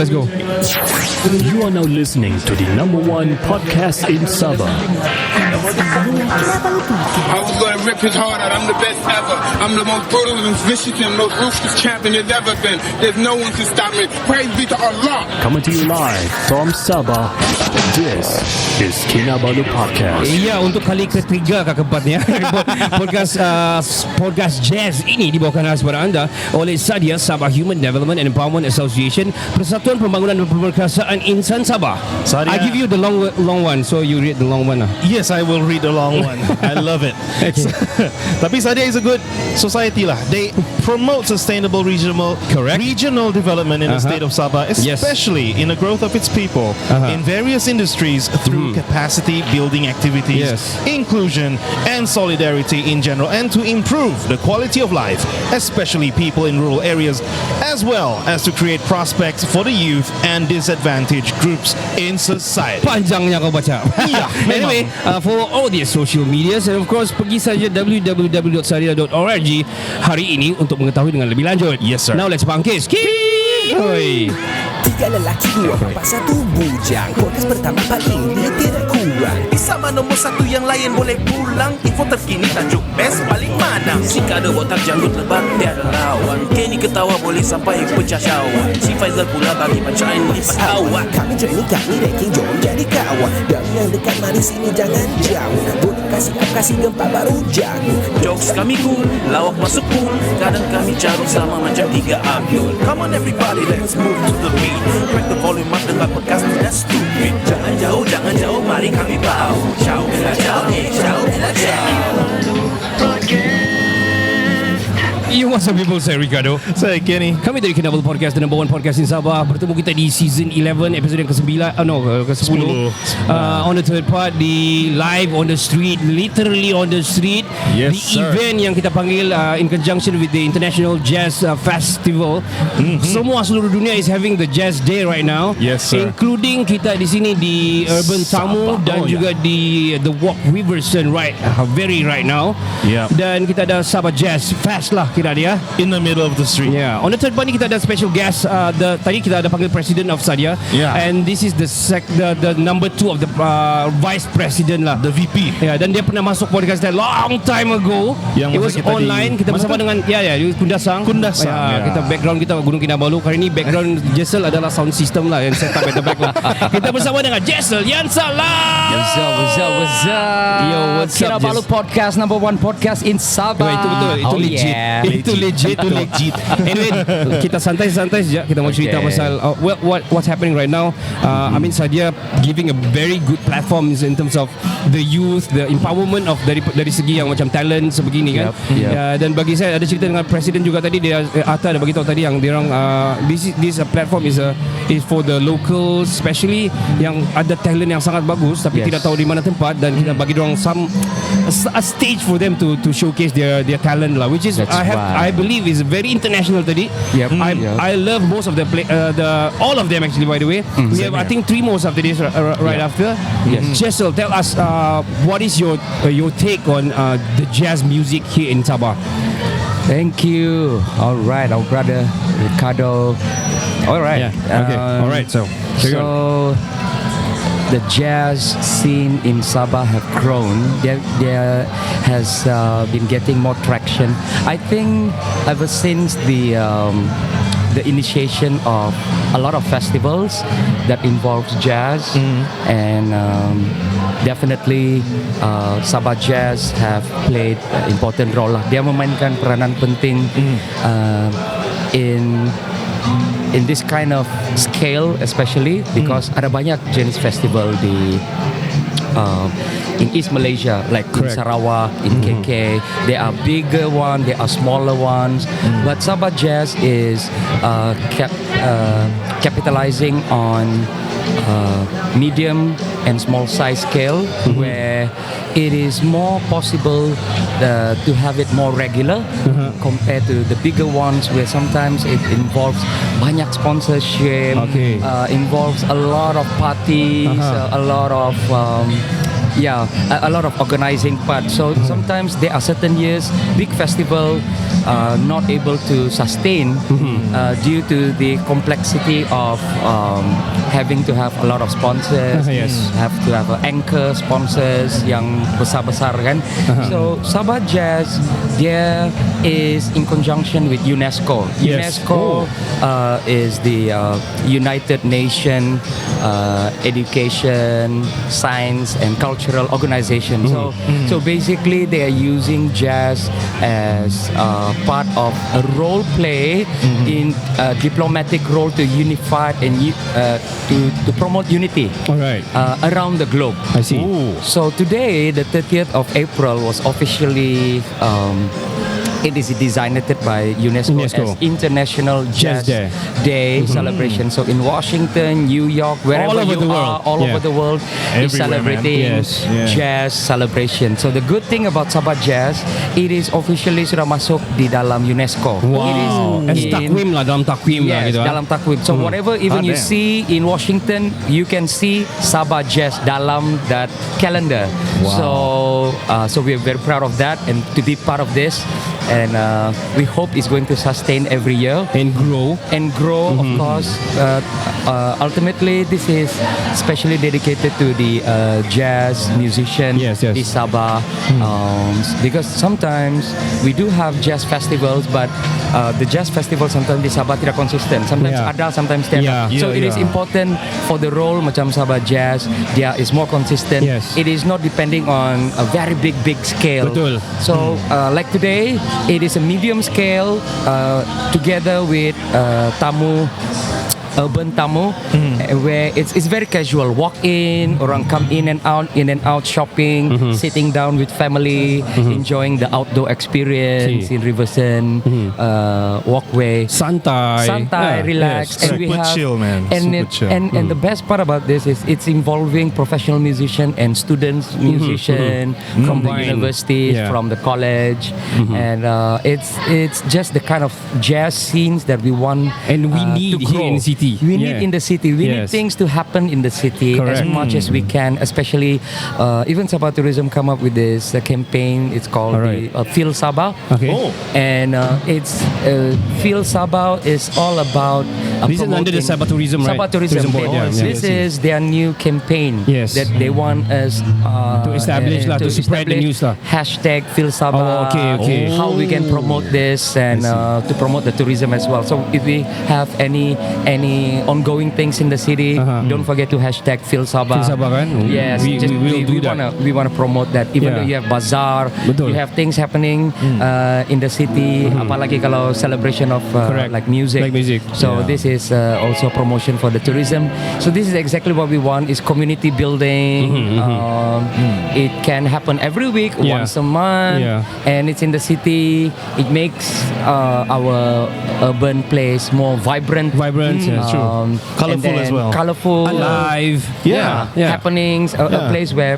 Let's go. You are now listening to the number one podcast in Sabah. I was going to rip his heart out. I'm the best ever. I'm the most brutal and vicious and most ruthless champion there's ever been. There's no one to stop me. Praise be to Allah. Coming to you live from Sabah. This is Kinabalu Podcast. Ya, untuk kali ketiga ke keempatnya podcast Jazz ini dibawakan khas kepada anda oleh SAHDEA, Sabah Human Development and Empowerment Association, Persatuan Pembangunan dan Pemerkasaan Insan Sabah. I give you the long one, so you read the long one. Yes, I will read the long one. I love it. Okay. Tapi SAHDEA is a good society lah. They promote sustainable regional development in the state of Sabah, especially in the growth of its people in various industries through capacity building activities, inclusion and solidarity in general, and to improve the quality of life, especially people in rural areas, as well as to create prospects for the youth and disadvantaged groups in society. Panjangnya kau baca. Yeah, Anyway, follow all their social medias and of course pergi saja www.sahdia.org hari ini untuk mengetahui dengan lebih lanjut. Yes, sir. Now let's bangkis. Oi. Tiga lelaki, dua perempuan, satu bujang. Podcast pertama paling dia tidak kurang. Sama nombor satu yang lain boleh pulang. Info terkini tajuk best paling mana. Si kado botak janggut lebat tiada lawan. Kenny ketawa boleh sampai pecah syawak. Si Faizal pula bagi pancaan lipat awak. Kami training, kami ranking, jom jadi kawan. Dan yang dekat mari sini jangan jauh. Boleh kasih gempa baru jago. Jokes kami cool, lawak masuk pool. Kadang kami carut sama macam tiga Abdul. Come on everybody, let's move to the beat. Crack the volume up dengan podcast tidak stupid. Jangan jauh, mari kami bau. Ciao, bella ciao, ciao, bella ciao. You want some people say, Ricardo? Say, Kenny. Kami dari Kinabalu Podcast, the number one podcast in Sabah. Bertemu kita di season 11, episode yang ke-9 ke-10 on the third part, di live on the street, literally on the street. Yes, the event yang kita panggil in conjunction with the International Jazz Festival. Semua seluruh dunia is having the Jazz Day right now. Yes, sir. Including kita di sini di Urban Tamu dan juga di The Walk Riverson right now. Yeah. Dan kita ada Sabah Jazz Fest lah kira dia. In the middle of the street. Yeah. On the third part ni kita ada special guest. Tadi kita ada panggil President of SAHDEA. Yeah. And this is the number 2 of the Vice President lah. The VP. Yeah. Dan dia pernah masuk podcast dia long time ago. Yang It was online. Kita bersama dengan Kundasang. Kita background kita Gunung Kinabalu. Kali ni background Jessel adalah sound system lah yang set up at the back lah. Kita bersama dengan Jessel Yansalang. What's up? Yo, what's up, Kinabalu Jess? Podcast, number one podcast in Sabah. Itu betul. Itu legit. Yeah. Itu legit. Anyway, kita santai-santai saja. Kita mau cerita pasal what's happening right now. I mean, SAHDEA giving a very good platform in terms of the youth, the empowerment of dari segi yang macam talent sebegini kan. Dan bagi saya ada cerita dengan Presiden juga tadi. Dia Atta ada bagi tahu tadi yang dia orang this platform is for the locals, especially yang ada talent yang sangat bagus tapi tidak tahu di mana tempat, dan kita bagi dia orang a stage for them to showcase their talent lah, which is I believe is very international tadi. I love most of the all of them actually, by the way. We have I think 3 more after this right after. Jessel, tell us what is your take on the jazz music here in Sabah? Thank you. All right, our brother Ricardo. All right. Okay. All right. So the jazz scene in Sabah have grown. There has been getting more traction. I think ever since the initiation of a lot of festivals that involves jazz, and definitely Sabah Jazz have played important role lah. Dia memainkan peranan penting in this kind of scale, especially because ada banyak jenis festival in East Malaysia, like in Sarawak, in KK. There are bigger ones, there are smaller ones, but Sabah Jazz is capitalizing on medium and small size scale, where it is more possible to have it more regular compared to the bigger ones, where sometimes it involves banyak sponsorship, involves a lot of parties, a lot of a lot of organizing part. So sometimes there are certain years, big festival, not able to sustain due to the complexity of having to have a lot of sponsors, have to have anchor sponsors yang besar-besar kan. So Sabah Jazz dia is in conjunction with UNESCO. UNESCO is the United Nations Education, Science and Cultural Organization. So basically they are using jazz as part of a role play in a diplomatic role to unify and to promote unity around the globe. I see. So today, the 30th of April was officially it is designated by UNESCO as International Jazz Day celebration. So in Washington, New York, wherever all over the world is celebrating jazz celebration. So the good thing about Sabah Jazz, it is officially sudah masuk di dalam UNESCO. Wow. It is takwim lah, dalam takwim lah gitu. Dalam takwim. So whatever even you see in Washington, you can see Sabah Jazz dalam that calendar. So we are very proud of that and to be part of this. And we hope it's going to sustain every year and grow. Of course. Ultimately, this is specially dedicated to the jazz musician di Sabah. Because sometimes we do have jazz festivals, but the jazz festival sometimes di Sabah tidak konsisten. Sometimes ada, sometimes tidak. So it is important for the role macam Sabah Jazz, dia is more consistent. It is not depending on a very big scale. Betul. So like today, it is a medium scale together with urban tamu where it's very casual, walk in, orang come in and out shopping, sitting down with family, enjoying the outdoor experience in Riverson walkway, santai, relax, and we have chill, man. And the best part about this is it's involving professional musician and students musician from the universities, from the college, and it's just the kind of jazz scenes that we want and we need to here grow. in the city. We need in the city. We need things to happen in the city as much as we can. Especially, even Sabah Tourism come up with this campaign. It's called the Feel Sabah. And it's Feel Sabah is all about. This is under the Sabah Tourism, right? Sabah Tourism Board. This is their new campaign that they want us to establish, to spread the news. Hashtag Feel Sabah. How we can promote this and to promote the tourism as well. So if we have any ongoing things in the city, don't forget to hashtag Feel Sabah. Yes, we will do that. We want to promote that. Even though you have bazaar, you have things happening in the city. Apalagi kalau celebration of like music. So this is also promotion for the tourism. So this is exactly what we want: is community building. It can happen every week, once a month, and it's in the city. It makes our urban place more vibrant. Colorful as well. Colorful, alive, happenings. A place where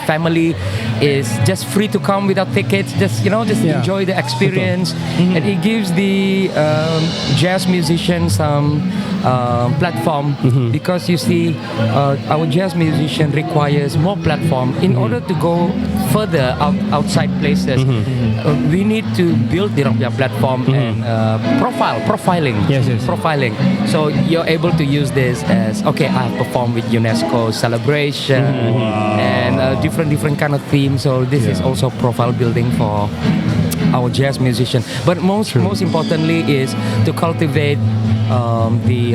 family is just free to come without tickets. Just enjoy the experience, and it gives the jazz musicians some platform because you see, our jazz musician requires more platform in order to go further outside places. We need to build their platform and profiling. Profiling. So you're able to use this as I have performed with UNESCO celebration and different kind of themes. So this is also profile building for our jazz musician. But most importantly is to cultivate the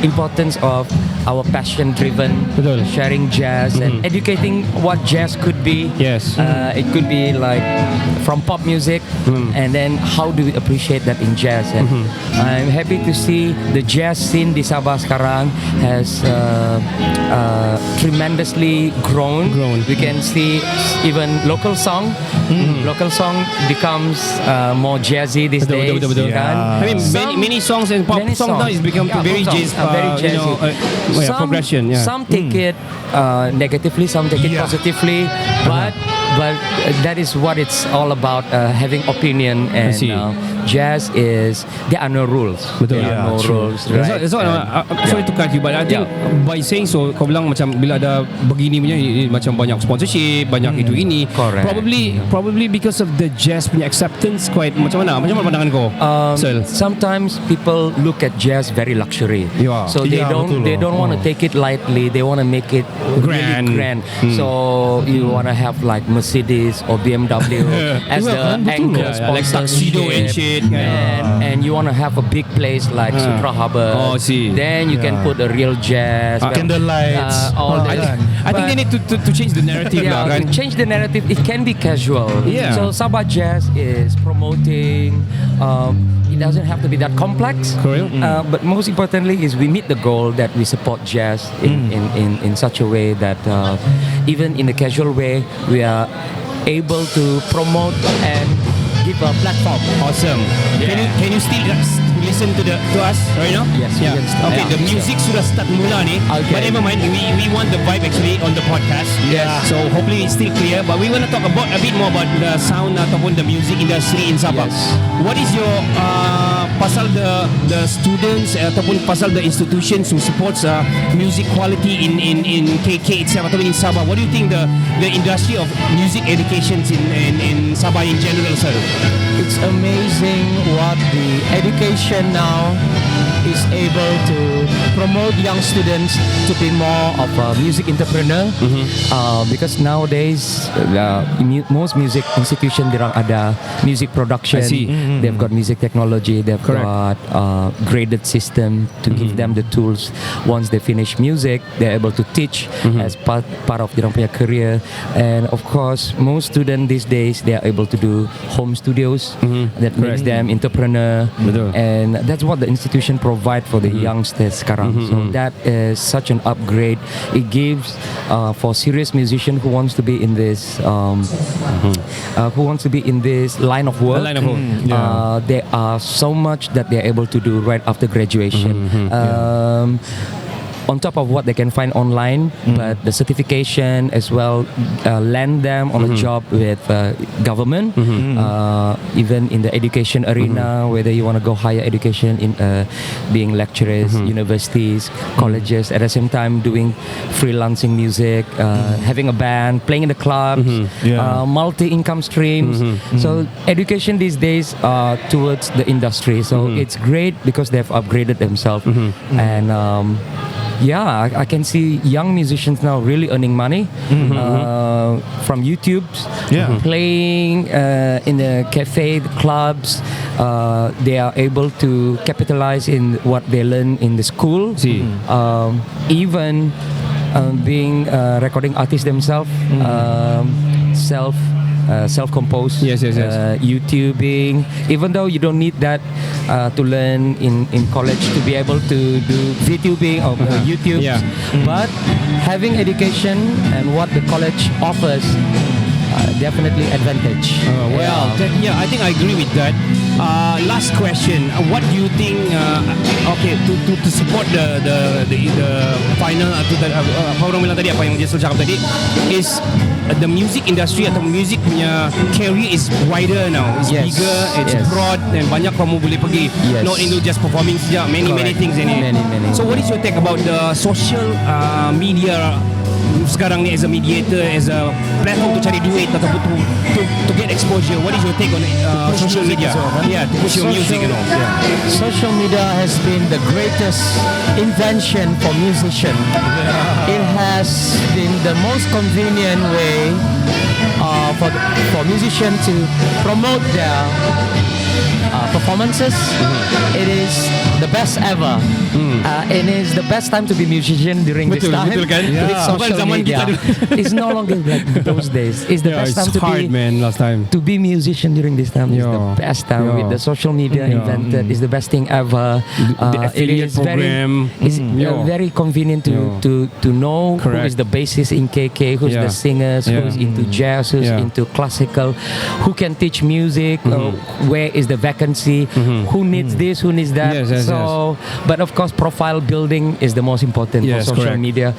importance of our passion-driven sharing jazz and educating what jazz could be. It could be like from pop music, and then how do we appreciate that in jazz? And I'm happy to see the jazz scene di Sabah sekarang has tremendously grown. We can see even local song becomes more jazzy these days. I mean, many songs and pop songs now is become very jazz. Progression. Some take it negatively, some take it positively, but but that is what it's all about, having opinion. And jazz is, there are no rules. Betul. There are no rules. Right? That's what sorry to cut you, but I think by saying so, kau bilang macam bila ada begini punya macam banyak sponsorship, banyak itu ini. Correct. Probably because of the jazz punya acceptance quite macam mana pandangan kau? Sometimes people look at jazz very luxury. So they don't want to take it lightly. They want to make it grand. Really grand. So you want to have like Mercedes or BMW as the anchor sponsor, like tuxedo and shit. And you want to have a big place like Sutra Harbour. Then you can put a real jazz, candlelights. I think they need to change the narrative. Change the narrative. It can be casual. So Sabah Jazz is promoting. It doesn't have to be that complex. But most importantly is we meet the goal that we support jazz in such a way that even in a casual way we are able to promote and give a platform. Awesome. Can you still listen to us right now? Yes. Okay, the music sudah start mula ni. But never mind, we want the vibe actually on the podcast. So hopefully it's still clear. But we want to talk about a bit more about the sound ataupun the music industry in Sabah. What is your pasal the students ataupun pasal the institutions who supports music quality in KK itself ataupun in Sabah? What do you think the industry of music education in Sabah in general, sir? It's amazing what the education now is able to promote young students to be more of a music entrepreneur. Because nowadays most music institution dirang ada music production. They've got music technology. They've got graded system to give them the tools. Once they finish music, they're able to teach as part of dirang punya career. And of course, most students these days they are able to do home studios that makes them entrepreneur. And that's what the institution provide for the youngsters sekarang. So that is such an upgrade. It gives for serious musician who wants to be in this line of work. There are so much that they are able to do right after graduation. On top of what they can find online, but the certification as well land them on a job with government, even in the education arena, whether you want to go higher education in being lecturers, universities, colleges, at the same time doing freelancing music, having a band, playing in the clubs, multi-income streams. So education these days towards the industry. So it's great because they've upgraded themselves. And I can see young musicians now really earning money from YouTube, playing in the cafe, the clubs. They are able to capitalize in what they learn in the school. Even being recording artists themselves, self-composed, YouTubing. Even though you don't need that to learn in college to be able to do VTubing or YouTube, but having education and what the college offers, definitely advantage. I think I agree with that. Last question. What do you think? To support the final apa orang bilang tadi, apa yang Jessel cakap tadi, is the music industry atau music punya career is wider now. It's bigger, it's broad, dan banyak kamu boleh pergi. Not into just performing saja, many things in it. So what is your take about the social media sekarang ni as a mediator, as a platform to cari duit ataupun to get exposure? What is your take on social media? To push your music and all. Social media has been the greatest invention for musicians. It has been the most convenient way for musicians to promote their performances. It is the best ever. It is the best time to be musician during this time. Betul kan? With social media. It's no longer like those days. It's the best time to be musician during this time. It's the best time with the social media invented. It's the best thing ever. The affiliate program. It's very convenient to know who is the bassist in KK, who's the singers, who's into jazz, who's into classical, who can teach music, where is is the vacancy, who needs this, who needs that. But of course, profile building is the most important for social media.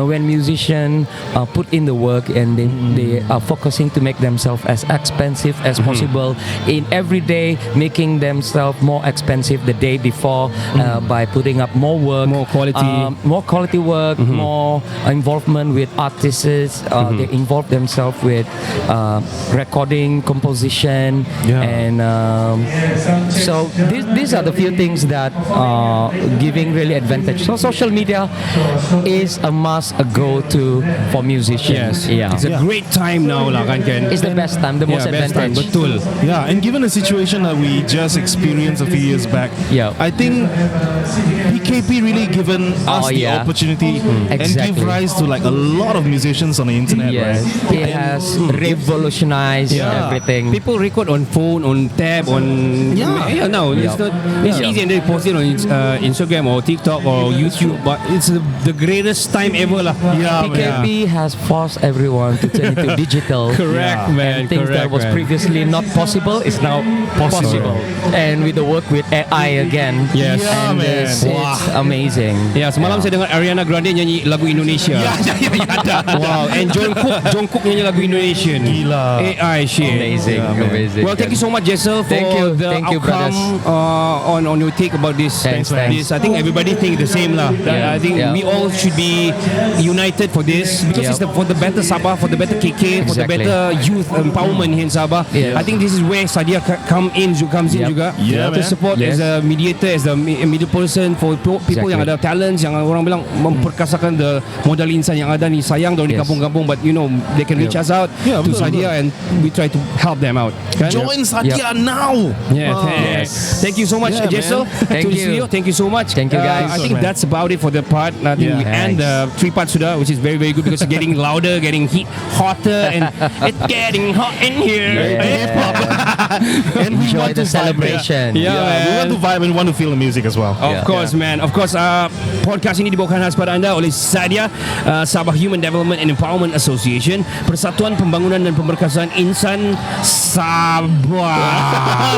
When musicians put in the work and they are focusing to make themselves as expensive as possible in every day, making themselves more expensive the day before by putting up more work, more quality work, more involvement with artists. They involve themselves with recording, composition, and so these are the few things that are giving really advantage. So social media is a must, a go-to for musicians. It's a great time now lah kan Ken. It's the best time, the most advantage. Betul. Yeah, and given the situation that we just experienced a few years back, I think PKP really given us the opportunity and give rise to like a lot of musicians on the internet. It has revolutionized everything. People record on phone, on tab, on now it's easy and they post it on Instagram or TikTok or YouTube, but it's the greatest time ever lah. PKP has forced everyone to turn into digital. Correct, man. And things that was previously not possible is now possible. And with the work with AI again, and it's amazing. Semalam saya dengar Ariana Grande nyanyi lagu Indonesia. Wow, and Jungkook nyanyi lagu Indonesian. Gila. AI shit. Amazing. Well, thank you so much, Jessel, for the outcome on your take about this. Thanks. I think everybody think the same lah. I think we all should be united for this because it's for the better Sabah, for the better KK, for the better youth empowerment here in Sabah. I think this is where SAHDEA comes in juga to support as a mediator, as a middle person for people yang ada talents, yang orang bilang memperkasakan the modal insan yang ada ni, sayang di kampung-kampung, but you know they can reach us out to SAHDEA and we try to help them out. Join SAHDEA now. Thank you so much, Jessel. Thank you. Thank you so much. Thank you, guys. I think that's about it for the part. I think we end the 3 parts sudah, which is very very good because it's getting louder, getting hotter, and it's getting hot in here. And we Enjoy want the to celebration. we want to vibe and we want to feel the music as well. Of course, man. Of course, podcast ini dibawakan khas pada anda oleh SAHDEA, Sabah Human Development and Empowerment Association, Persatuan Pembangunan dan Pemerkasaan Insan Sabah.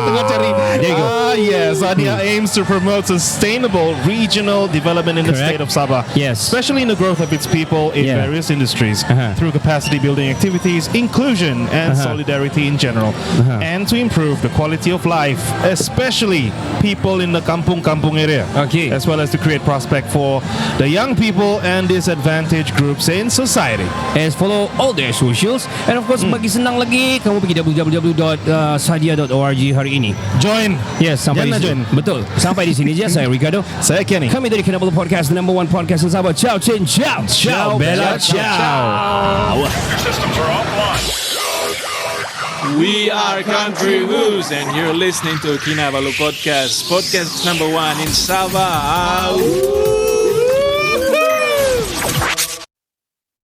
Tengah cari. There you go. SAHDEA aims to promote sustainable regional development in the state of Sabah. Especially in the growth of its people in various industries through capacity building activities, inclusion and solidarity in general, and to improve the quality of life, especially people in the kampung-kampung area, as well as to create prospect for the young people and disadvantaged groups in society. As follow all their socials, and of course bagi senang lagi kamu pergi www.sahdea.org hari ini. Join. Sampai di sini. Betul. Sampai di sini je. Saya Ricardo. Saya Kenny. Kami dari Kinabalu Podcast, the number 1 podcast in Sabah. Ciao, Chin, ciao. Ciao, Bella, ciao. Your systems are offline. We are Country Woos and you're listening to Kinabalu Podcast, podcast number 1 in Sabah.